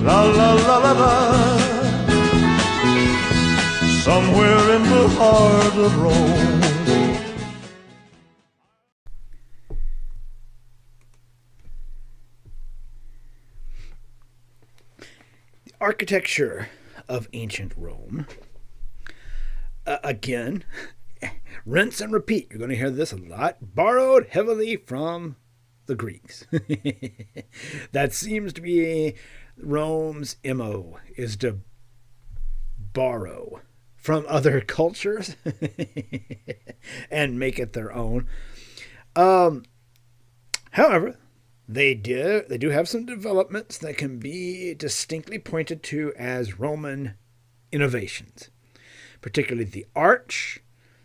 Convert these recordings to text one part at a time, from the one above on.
La la la la la. Somewhere in the heart of Rome. The architecture of ancient Rome. Again, rinse and repeat. You're going to hear this a lot. Borrowed heavily from the Greeks. That seems to be Rome's MO, is to borrow from other cultures and make it their own. However, they do have some developments that can be distinctly pointed to as Roman innovations, particularly the arch,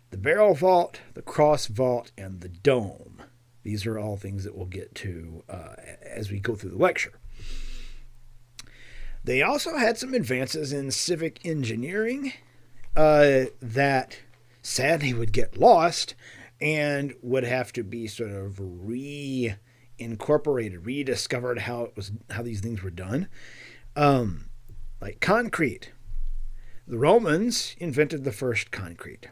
the barrel vault, the cross vault, and the dome. These are all things that we'll get to as we go through the lecture. They also had some advances in civic engineering that sadly would get lost and would have to be sort of reincorporated, rediscovered how these things were done. Like concrete. The Romans invented the first concrete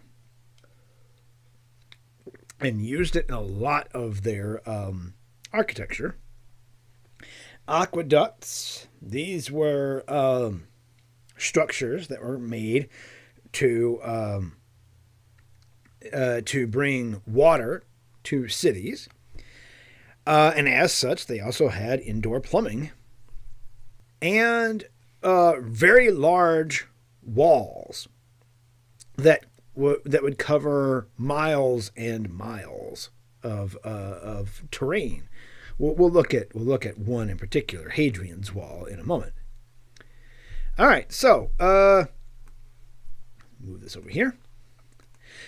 and used it in a lot of their architecture. Aqueducts. These were structures that were made to bring water to cities. And as such, they also had indoor plumbing and very large walls that would cover miles and miles of terrain. We'll look at one in particular, Hadrian's Wall, in a moment. All right, so move this over here.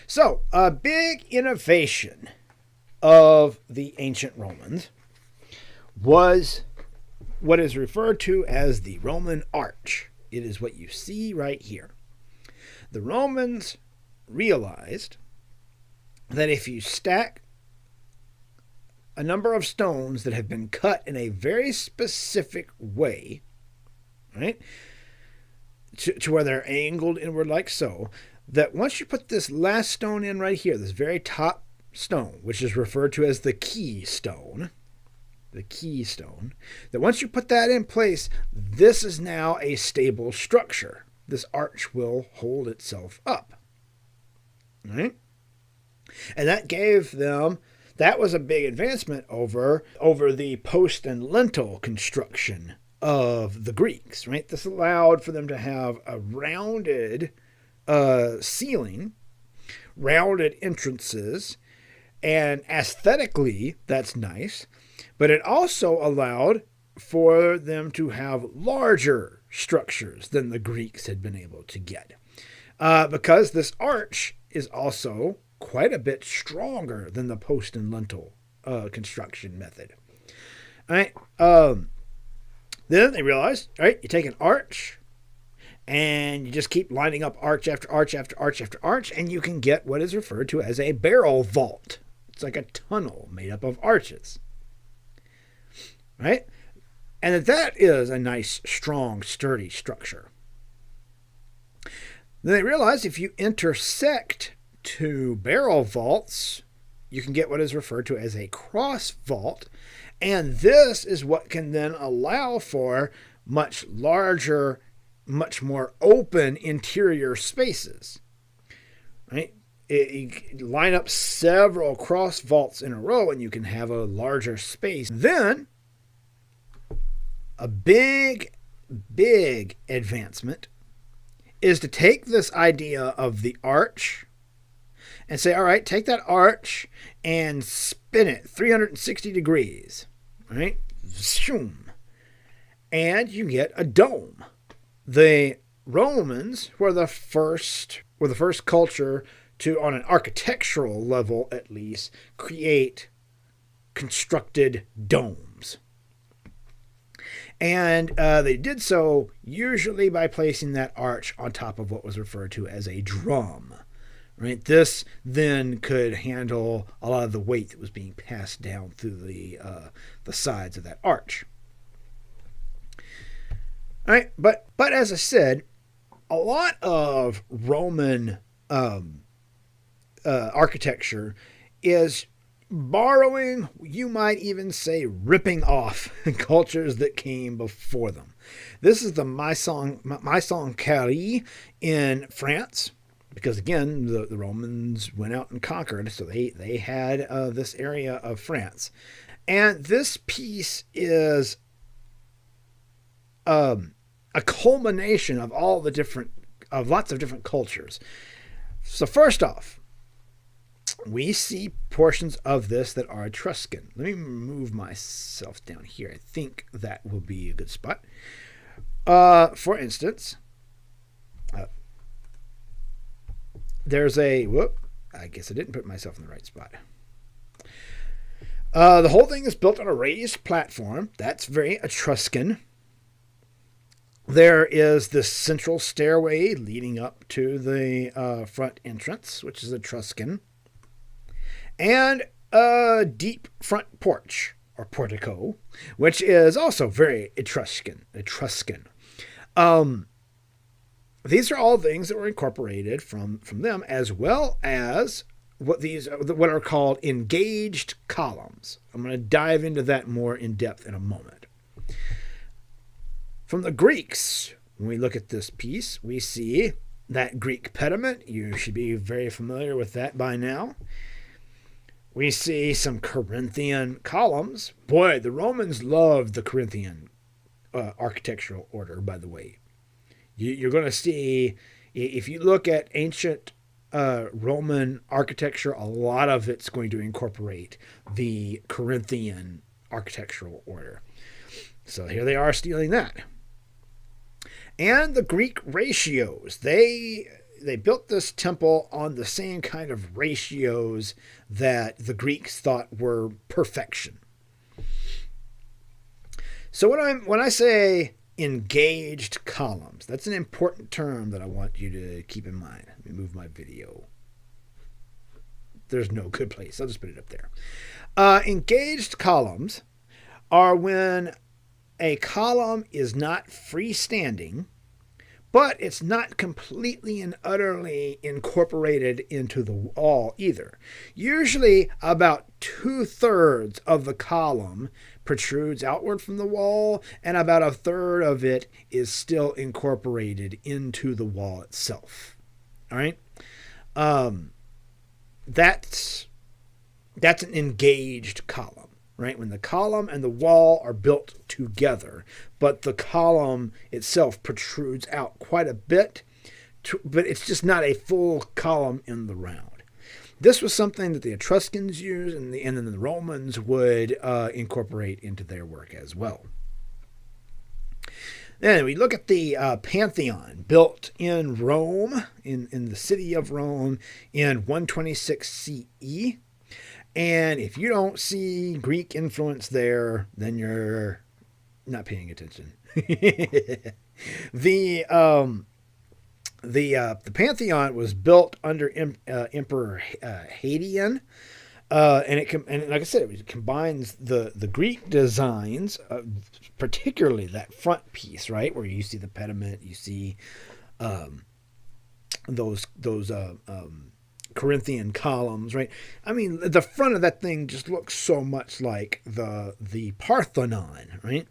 So a big innovation of the ancient Romans was what is referred to as the Roman arch. It is what you see right here. The Romans realized that if you stack a number of stones that have been cut in a very specific way, right, to where they're angled inward like so, that once you put this last stone in right here, this very top stone, which is referred to as the keystone, that once you put that in place, this is now a stable structure. This arch will hold itself up. Right? And that gave them, that was a big advancement over the post and lintel construction of the Greeks. Right? This allowed for them to have a rounded ceiling, rounded entrances, and aesthetically, that's nice. But it also allowed for them to have larger structures than the Greeks had been able to get. Because this arch is also quite a bit stronger than the post and lintel construction method. All right. Then they realized, all right, you take an arch and you just keep lining up arch after arch after arch after arch, and you can get what is referred to as a barrel vault. It's like a tunnel made up of arches. Right? And that is a nice, strong, sturdy structure. Then they realized if you intersect two barrel vaults, you can get what is referred to as a cross vault. And this is what can then allow for much larger, much more open interior spaces. Right? You line up several cross vaults in a row and you can have a larger space. Then a big advancement is to take this idea of the arch and say, all right, take that arch and spin it 360 degrees, right? Zoom. And you get a dome. The Romans were the first culture to, on an architectural level at least, create constructed domes. And they did so usually by placing that arch on top of what was referred to as a drum. Right? This then could handle a lot of the weight that was being passed down through the sides of that arch. All right, but as I said, a lot of Roman architecture is borrowing, you might even say ripping off cultures that came before them. This is the Maison Carrée in France, because again, the Romans went out and conquered, so they had this area of France. And this piece is a culmination of lots of different cultures. So first off, we see portions of this that are Etruscan. Let me move myself down here. I think that will be a good spot. For instance, there's I guess I didn't put myself in the right spot. The whole thing is built on a raised platform. That's very Etruscan. There is this central stairway leading up to the front entrance, which is Etruscan. And a deep front porch, or portico, which is also very Etruscan. These are all things that were incorporated from them, as well as what are called engaged columns. I'm going to dive into that more in depth in a moment. From the Greeks, when we look at this piece, we see that Greek pediment. You should be very familiar with that by now. We see some Corinthian columns. Boy, the Romans loved the Corinthian architectural order, by the way. You're going to see, if you look at ancient Roman architecture, a lot of it's going to incorporate the Corinthian architectural order. So here they are stealing that. And the Greek ratios. They built this temple on the same kind of ratios that the Greeks thought were perfection. So when I say engaged columns, that's an important term that I want you to keep in mind. Let me move my video. There's no good place. I'll just put it up there. Engaged columns are when a column is not freestanding, but it's not completely and utterly incorporated into the wall either. Usually about 2/3 of the column protrudes outward from the wall, and about 1/3 of it is still incorporated into the wall itself. All right? That's an engaged column. Right, when the column and the wall are built together, but the column itself protrudes out quite a bit, but it's just not a full column in the round. This was something that the Etruscans used, and then the Romans would incorporate into their work as well. Then we look at the Pantheon, built in Rome, in the city of Rome, in 126 CE. And if you don't see Greek influence there, then you're not paying attention. The Pantheon was built under Emperor Hadrian, and like I said, it combines the Greek designs, particularly that front piece, right, where you see the pediment, you see those Corinthian columns, right? I mean, the front of that thing just looks so much like the Parthenon, right?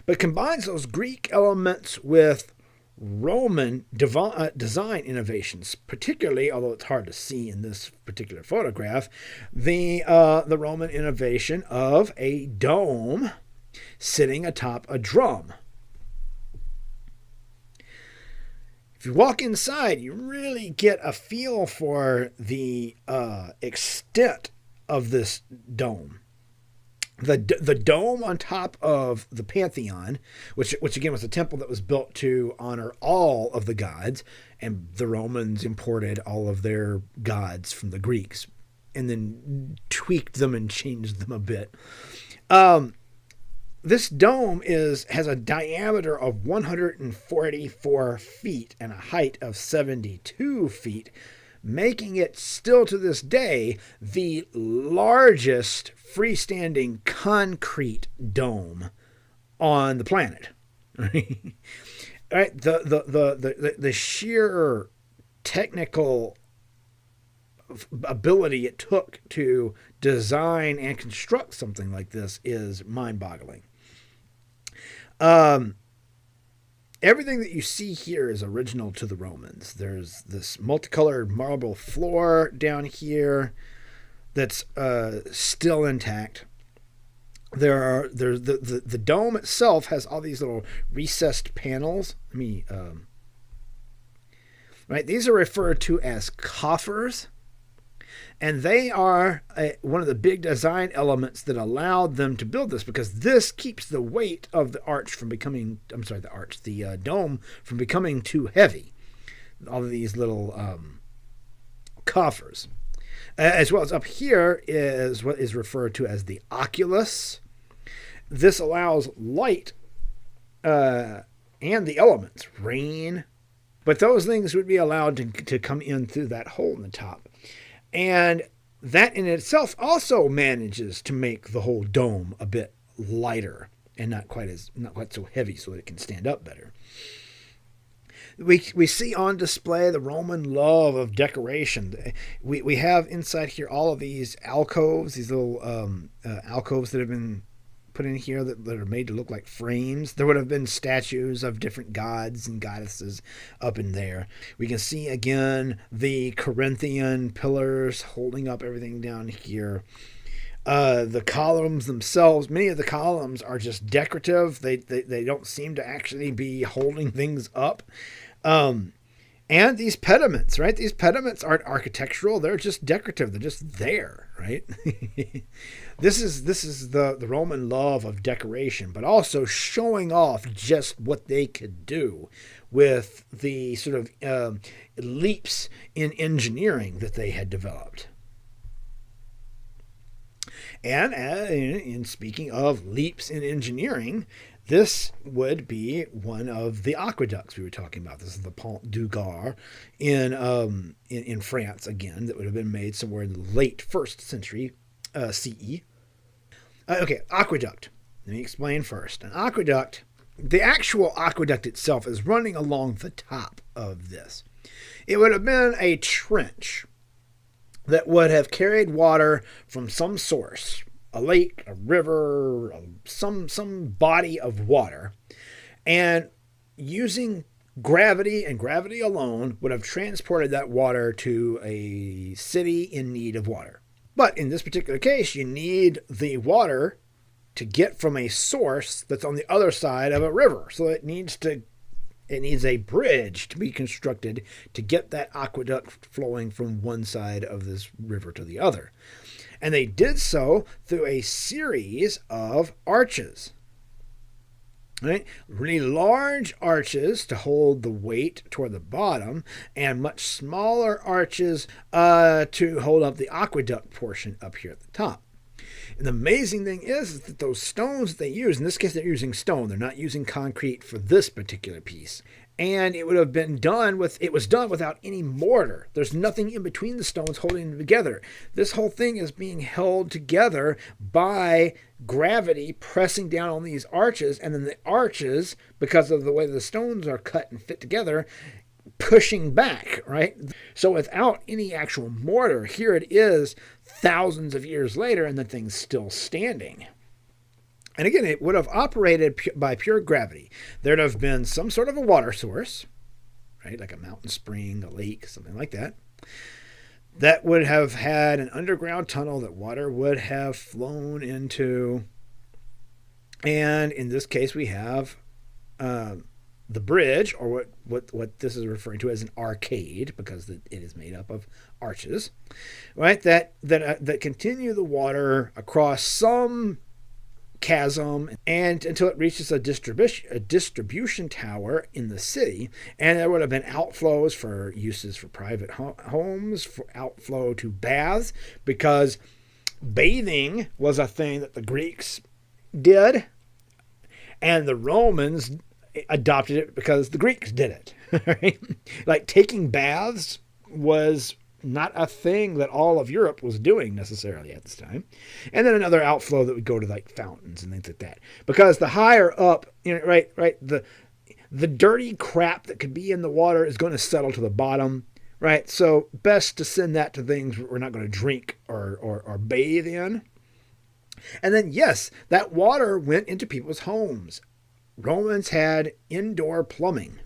But combines those Greek elements with Roman design innovations, particularly, although it's hard to see in this particular photograph, the Roman innovation of a dome sitting atop a drum. If you walk inside, you really get a feel for the extent of this dome. The dome on top of the Pantheon, which again was a temple that was built to honor all of the gods, and the Romans imported all of their gods from the Greeks and then tweaked them and changed them a bit. This dome has a diameter of 144 feet and a height of 72 feet, making it still to this day the largest freestanding concrete dome on the planet. Right? The sheer technical ability it took to design and construct something like this is mind-boggling. Everything that you see here is original to the Romans. There's this multicolored marble floor down here that's still intact. There's the dome itself has all these little recessed panels. Right? These are referred to as coffers. And they are one of the big design elements that allowed them to build this, because this keeps the weight of the arch from becoming, the dome from becoming too heavy. All of these little coffers. As well as up here is what is referred to as the oculus. This allows light and the elements, rain, but those things would be allowed to come in through that hole in the top. And that in itself also manages to make the whole dome a bit lighter and not quite so heavy, so that it can stand up better. We see on display the Roman love of decoration. We have inside here all of these alcoves, these little alcoves that have been put in here that are made to look like frames. There would have been statues of different gods and goddesses up in there. We can see again the Corinthian pillars holding up everything down here. The columns themselves, many of the columns are just decorative. They don't seem to actually be holding things up. And these pediments, right? These pediments aren't architectural. They're just decorative. They're just there, right? This is the Roman love of decoration, but also showing off just what they could do with the sort of leaps in engineering that they had developed. And in speaking of leaps in engineering, this would be one of the aqueducts we were talking about. This is the Pont du Gard in France, again, that would have been made somewhere in the late 1st century CE. Okay, aqueduct. Let me explain first. An aqueduct, the actual aqueduct itself is running along the top of this. It would have been a trench that would have carried water from some source, a lake, a river, some body of water, and using gravity and gravity alone would have transported that water to a city in need of water. But in this particular case, you need the water to get from a source that's on the other side of a river. So it needs a bridge to be constructed to get that aqueduct flowing from one side of this river to the other. And they did so through a series of arches. Right? Really large arches to hold the weight toward the bottom, and much smaller arches to hold up the aqueduct portion up here at the top. And the amazing thing is that those stones they use, in this case they're using stone, they're not using concrete for this particular piece. And it was done without any mortar. There's nothing in between the stones holding them together. This whole thing is being held together by gravity pressing down on these arches, and then the arches, because of the way the stones are cut and fit together, pushing back, right? So without any actual mortar, here it is thousands of years later, and the thing's still standing. And again, it would have operated by pure gravity. There'd have been some sort of a water source, right? Like a mountain spring, a lake, something like that. That would have had an underground tunnel that water would have flown into. And in this case, we have the bridge, or what this is referring to as an arcade, because it is made up of arches, right? That continue the water across some chasm and until it reaches a distribution tower in the city. And there would have been outflows for uses for private homes, for outflow to baths, because bathing was a thing that the Greeks did, and the Romans adopted it because the Greeks did it. Right? Like taking baths was not a thing that all of Europe was doing necessarily at this time. And then another outflow that would go to like fountains and things like that. Because the higher up, right, the dirty crap that could be in the water is going to settle to the bottom, right? So best to send that to things we're not going to drink or bathe in. And then, yes, that water went into people's homes. Romans had indoor plumbing,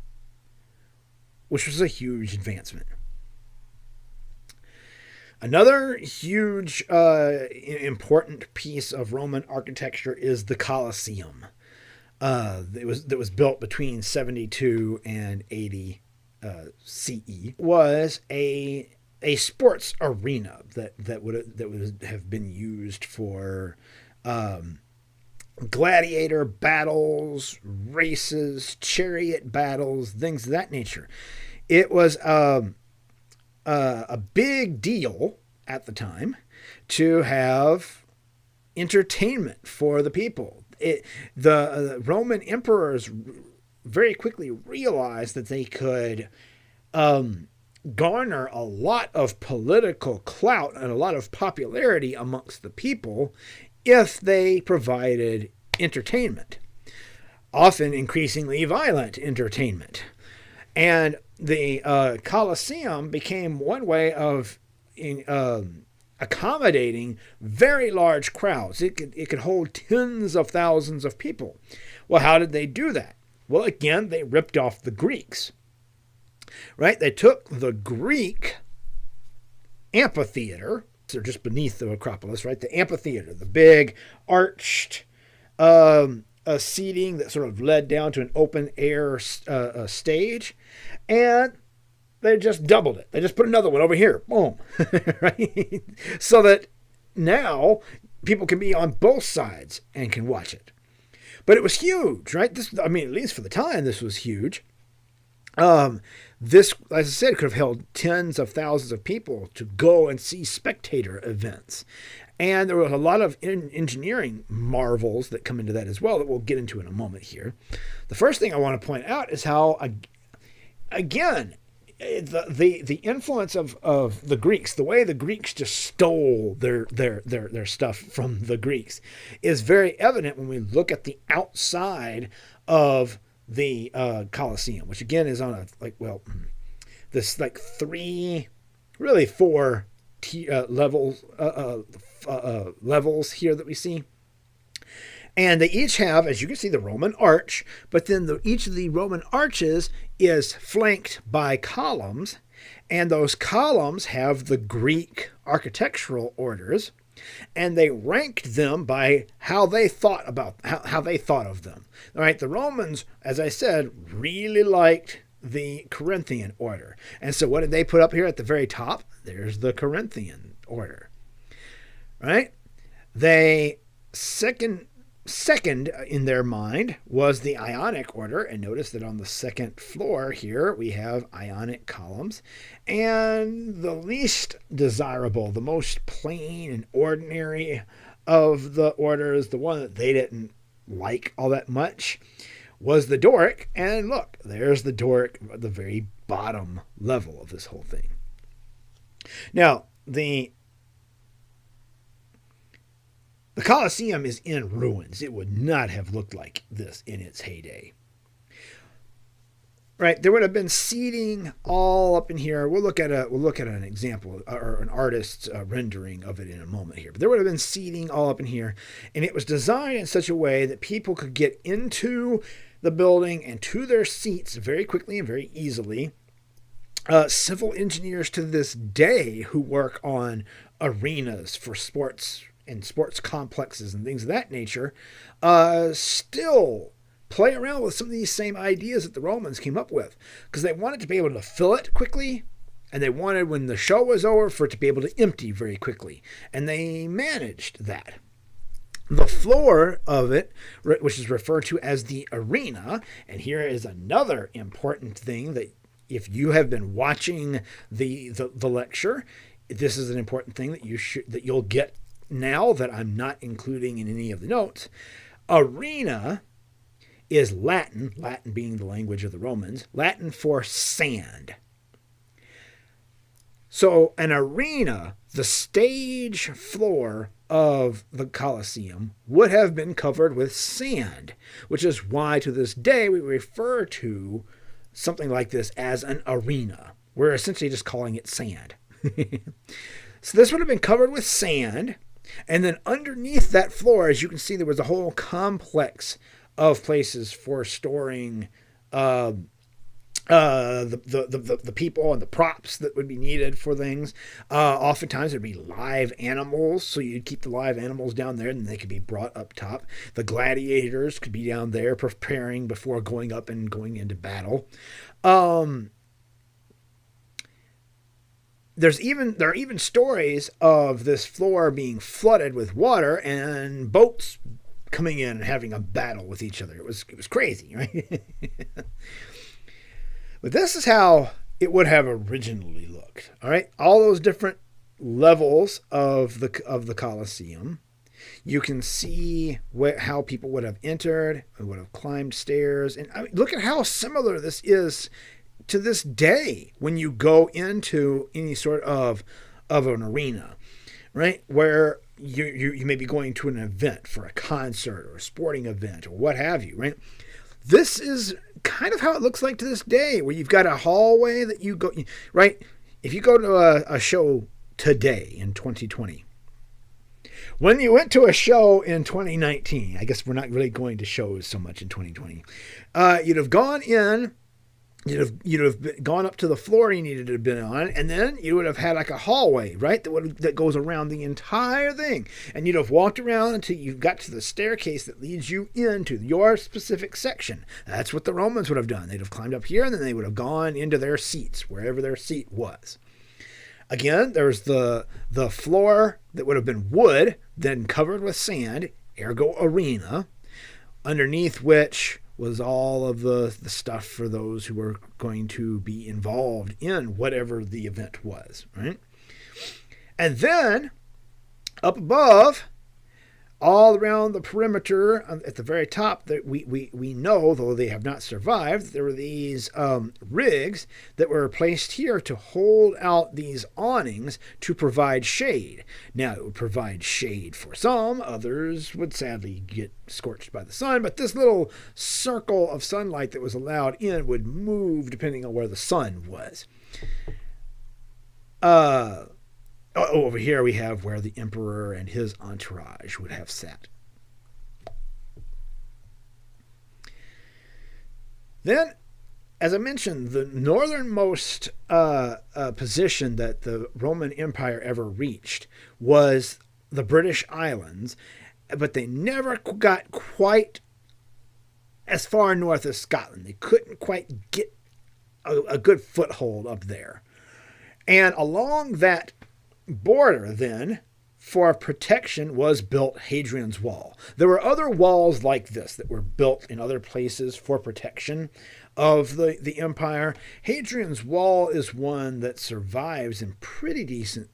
which was a huge advancement. Another huge, important piece of Roman architecture is the Colosseum. That was built between 72 and 80 CE. Was a sports arena that would have been used for gladiator battles, races, chariot battles, things of that nature. It was a big deal at the time to have entertainment for the people. The Roman emperors very quickly realized that they could garner a lot of political clout and a lot of popularity amongst the people if they provided entertainment, often increasingly violent entertainment. And the Colosseum became one way of accommodating very large crowds. It could hold tens of thousands of people. Well, how did they do that? Well, again, they ripped off the Greeks. Right? They took the Greek amphitheater. They're just beneath the Acropolis, right? The amphitheater, the big arched seating that sort of led down to an open air stage. And they just doubled it. They just put another one over here. Boom. Right? So that now people can be on both sides and can watch it. But it was huge, right? At least for the time, this was huge. This, as I said, could have held tens of thousands of people to go and see spectator events. And there was a lot of engineering marvels that come into that as well that we'll get into in a moment here. The first thing I want to point out is how, again, the influence of the Greeks, the way the Greeks just stole their stuff from the Greeks, is very evident when we look at the outside of the Colosseum, which again is on four levels here that we see. And they each have, as you can see, the Roman arch, but then each of the Roman arches is flanked by columns, and those columns have the Greek architectural orders, and they ranked them by how they thought of them. All right, the Romans, as I said, really liked the Corinthian order. And so what did they put up here at the very top? There's the Corinthian order. Right? They second in their mind was the Ionic order, and notice that on the second floor here we have Ionic columns, and the least desirable, the most plain and ordinary of the orders, the one that they didn't like all that much, was the Doric. And look, there's the Doric at the very bottom level of this whole thing. Now, the Colosseum is in ruins. It would not have looked like this in its heyday. Right, there would have been seating all up in here. We'll look at an example or an artist's rendering of it in a moment here. But there would have been seating all up in here, and it was designed in such a way that people could get into the building and to their seats very quickly and very easily. Civil engineers to this day who work on arenas for sports and sports complexes and things of that nature still play around with some of these same ideas that the Romans came up with, because they wanted to be able to fill it quickly, and they wanted, when the show was over, for it to be able to empty very quickly. And they managed that. The floor of it, which is referred to as the arena, and here is another important thing that if you have been watching the lecture, this is an important thing that you'll get now that I'm not including in any of the notes. Arena is Latin being the language of the Romans, Latin for sand. So an arena, the stage floor of the Colosseum, would have been covered with sand, which is why to this day we refer to something like this as an arena. We're essentially just calling it sand. So this would have been covered with sand, and then underneath that floor, as you can see, there was a whole complex of places for storing the people and the props that would be needed for things. Oftentimes there'd be live animals, so you'd keep the live animals down there, and they could be brought up top. The gladiators could be down there preparing before going up and going into battle. There are even stories of this floor being flooded with water and boats coming in and having a battle with each other. It was crazy, right? But this is how it would have originally looked. All right, all those different levels of the Colosseum. You can see how people would have entered, would have climbed stairs, and I mean, look at how similar this is to this day when you go into any sort of an arena, right? Where you may be going to an event for a concert or a sporting event or what have you, right? This is kind of how it looks like to this day, where you've got a hallway that you go, right? If you go to a show today in 2020, when you went to a show in 2019, I guess we're not really going to shows so much in 2020, you'd have gone in, you'd have gone up to the floor you needed to have been on, and then you would have had like a hallway, right, that goes around the entire thing, and you'd have walked around until you got to the staircase that leads you into your specific section. That's what the Romans would have done. They'd have climbed up here, and then they would have gone into their seats, wherever their seat was. Again, there's the floor that would have been wood, then covered with sand, ergo arena, underneath which was all of the stuff for those who were going to be involved in whatever the event was, right? And then up above, all around the perimeter at the very top, that we know, though they have not survived, there were these rigs that were placed here to hold out these awnings to provide shade. Now, it would provide shade for some, others would sadly get scorched by the sun, but this little circle of sunlight that was allowed in would move depending on where the sun was. Over here we have where the emperor and his entourage would have sat. Then, as I mentioned, the northernmost position that the Roman Empire ever reached was the British Islands, but they never got quite as far north as Scotland. They couldn't quite get a good foothold up there. And along that border, then, for protection was built Hadrian's Wall. There were other walls like this that were built in other places for protection of the empire. Hadrian's Wall is one that survives in pretty decent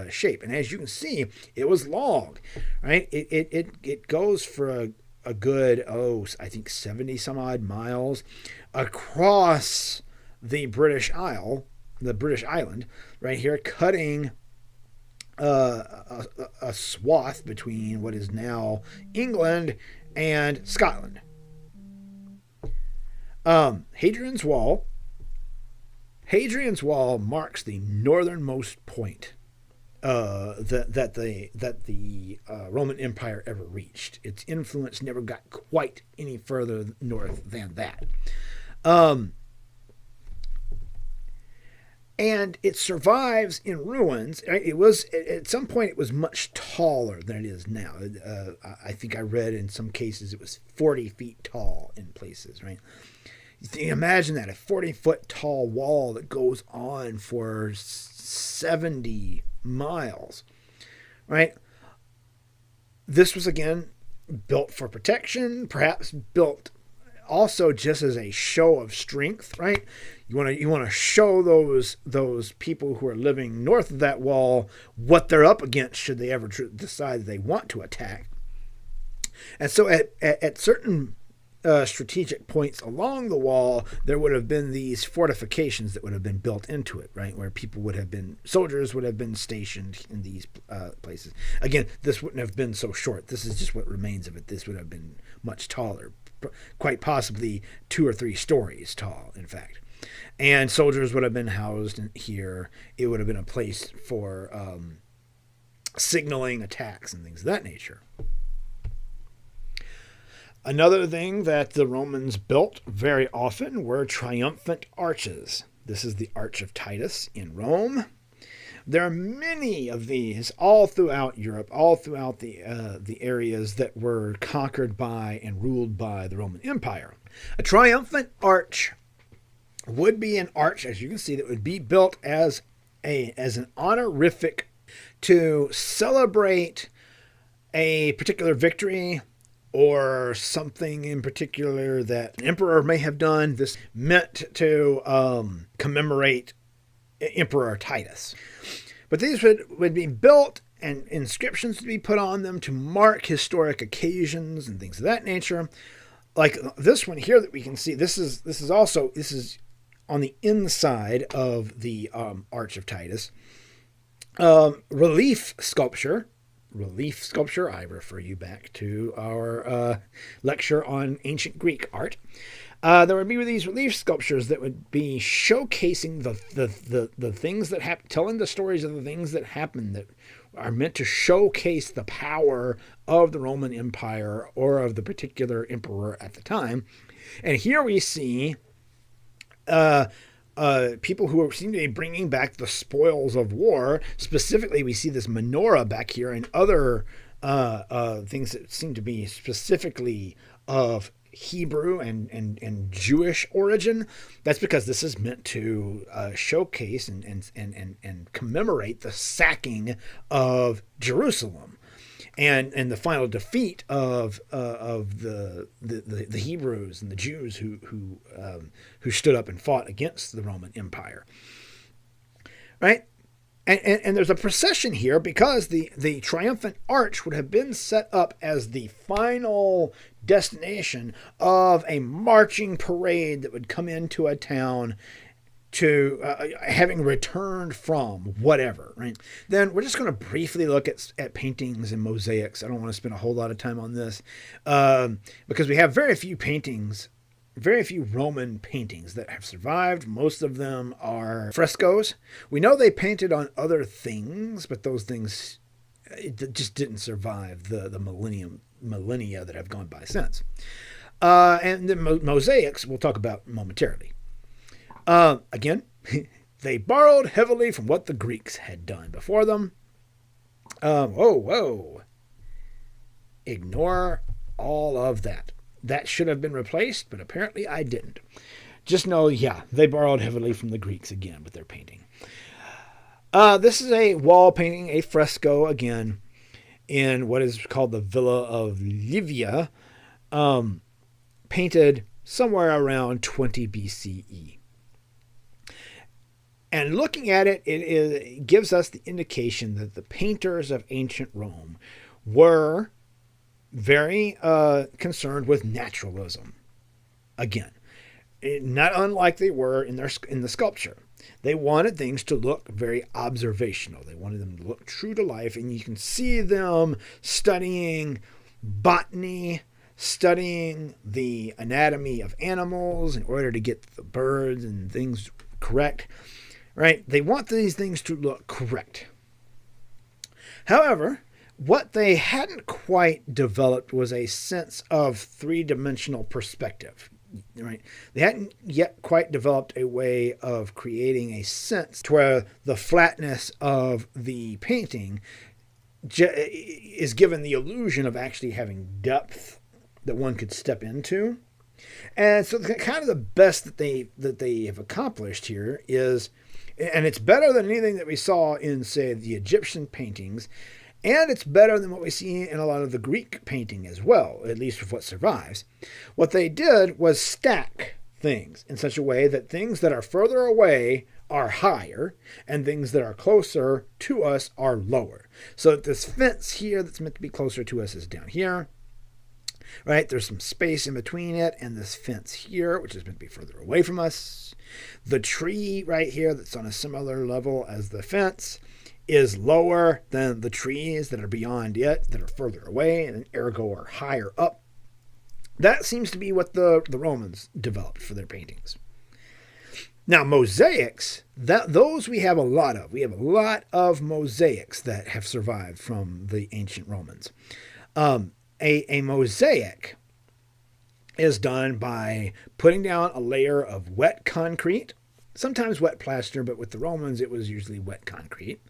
shape. And as you can see, it was long, right? It goes for a good, I think 70 some odd miles across the British Island, right here, cutting a swath between what is now England and Scotland. Hadrian's Wall marks the northernmost point that the Roman Empire ever reached. Its influence never got quite any further north than that. And it survives in ruins. It was, at some point, it was much taller than it is now. I think I read in some cases it was 40 feet tall in places, right? You can imagine that, a 40-foot tall wall that goes on for 70 miles, right? This was, again, built for protection, perhaps built also just as a show of strength, right? You want to show those people who are living north of that wall what they're up against should they ever decide they want to attack. And so at certain strategic points along the wall, there would have been these fortifications that would have been built into it, right? Where soldiers would have been stationed in these places. Again, this wouldn't have been so short. This is just what remains of it. This would have been much taller, quite possibly 2 or 3 stories tall, in fact. And soldiers would have been housed here. It would have been a place for signaling attacks and things of that nature. Another thing that the Romans built very often were triumphant arches. This is the Arch of Titus in Rome. There are many of these all throughout Europe, all throughout the areas that were conquered by and ruled by the Roman Empire. A triumphant arch would be an arch, as you can see, that would be built as an honorific to celebrate a particular victory or something in particular that an emperor may have done. This meant to commemorate Emperor Titus. But these would be built and inscriptions to be put on them to mark historic occasions and things of that nature. Like this one here that we can see, this is on the inside of the Arch of Titus. Relief sculpture, I refer you back to our lecture on ancient Greek art. There would be these relief sculptures that would be showcasing the things that happen, telling the stories of the things that happened that are meant to showcase the power of the Roman Empire or of the particular emperor at the time. And here we see people who seem to be bringing back the spoils of war. Specifically, we see this menorah back here and other things that seem to be specifically of Hebrew and Jewish origin. That's because this is meant to showcase and commemorate the sacking of Jerusalem and the final defeat of the Hebrews and the Jews who stood up and fought against the Roman Empire, right? And there's a procession here because the triumphant arch would have been set up as the final destination of a marching parade that would come into a town to having returned from whatever, right? Then we're just going to briefly look at paintings and mosaics. I don't want to spend a whole lot of time on this because we have very few Roman paintings that have survived. Most of them are frescoes. We know they painted on other things, but those things just didn't survive the millennia that have gone by since. And the mosaics we'll talk about momentarily. Again, they borrowed heavily from what the Greeks had done before them. Ignore all of that. That should have been replaced, but apparently I didn't. Just know, they borrowed heavily from the Greeks again with their painting. This is a wall painting, a fresco, again, in what is called the Villa of Livia, painted somewhere around 20 BCE. And looking at it, it gives us the indication that the painters of ancient Rome were very concerned with naturalism. Again, not unlike they were in the sculpture. They wanted things to look very observational. They wanted them to look true to life, and you can see them studying botany, studying the anatomy of animals in order to get the birds and things correct. Right? They want these things to look correct. However, what they hadn't quite developed was a sense of three-dimensional perspective. Right? They hadn't yet quite developed a way of creating a sense to where the flatness of the painting is given the illusion of actually having depth that one could step into. And so kind of the best that they have accomplished here is, and it's better than anything that we saw in, say, the Egyptian paintings, and it's better than what we see in a lot of the Greek painting as well, at least with what survives. What they did was stack things in such a way that things that are further away are higher, and things that are closer to us are lower. So that this fence here that's meant to be closer to us is down here. right? There's some space in between it and this fence here, which is meant to be further away from us. The tree right here that's on a similar level as the fence is lower than the trees that are beyond it, that are further away, and ergo are higher up. That seems to be what the Romans developed for their paintings. Now, mosaics, those we have a lot of. We have a lot of mosaics that have survived from the ancient Romans. A mosaic is done by putting down a layer of wet concrete, sometimes wet plaster, but with the Romans it was usually wet concrete,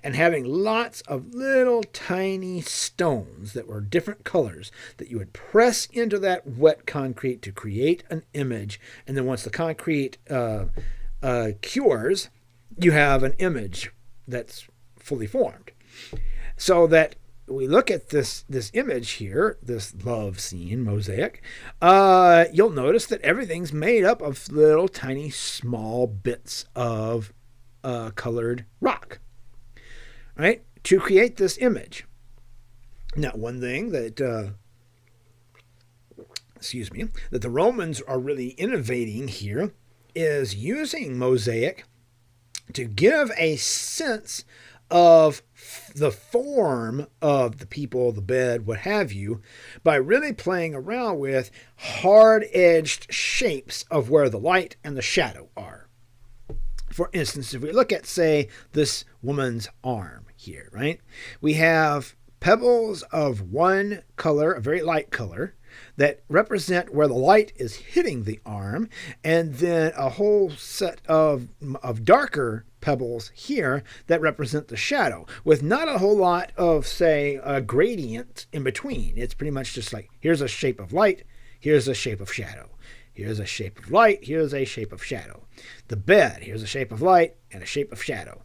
and having lots of little tiny stones that were different colors that you would press into that wet concrete to create an image. And then once the concrete cures, you have an image that's fully formed. So that we look at this image here, this love scene mosaic, you'll notice that everything's made up of little tiny small bits of colored rock, right, to create this image. Now, one thing that that the Romans are really innovating here is using mosaic to give a sense of the form of the people, the bed, what have you, by really playing around with hard-edged shapes of where the light and the shadow are. For instance, if we look at, say, this woman's arm here, right? We have pebbles of one color, a very light color, that represent where the light is hitting the arm, and then a whole set of darker pebbles here that represent the shadow, with not a whole lot of, say, a gradient in between. It's pretty much just like, here's a shape of light, here's a shape of shadow. Here's a shape of light, here's a shape of shadow. The bed, here's a shape of light and a shape of shadow.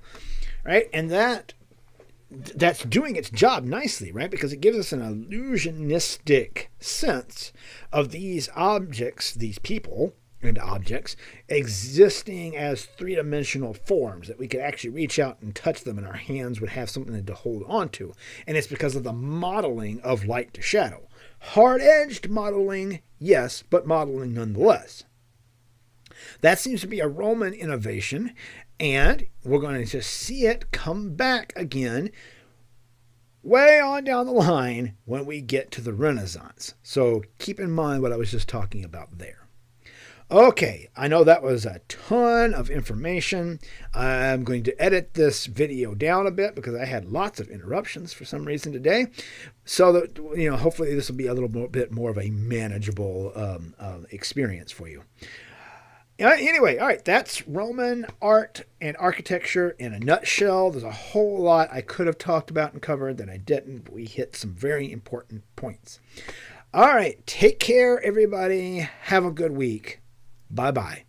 Right? And that's doing its job nicely, right? Because it gives us an illusionistic sense of these objects, these people and objects, existing as three-dimensional forms that we could actually reach out and touch them, and our hands would have something to hold on to. And it's because of the modeling of light to shadow. Hard-edged modeling, yes, but modeling nonetheless. That seems to be a Roman innovation, and we're going to just see it come back again way on down the line when we get to the Renaissance. So keep in mind what I was just talking about there. Okay, I know that was a ton of information. I'm going to edit this video down a bit because I had lots of interruptions for some reason today. So that, hopefully this will be a little bit more of a manageable experience for you. Anyway, all right, that's Roman art and architecture in a nutshell. There's a whole lot I could have talked about and covered that I didn't, but we hit some very important points. All right, take care, everybody. Have a good week. Bye-bye.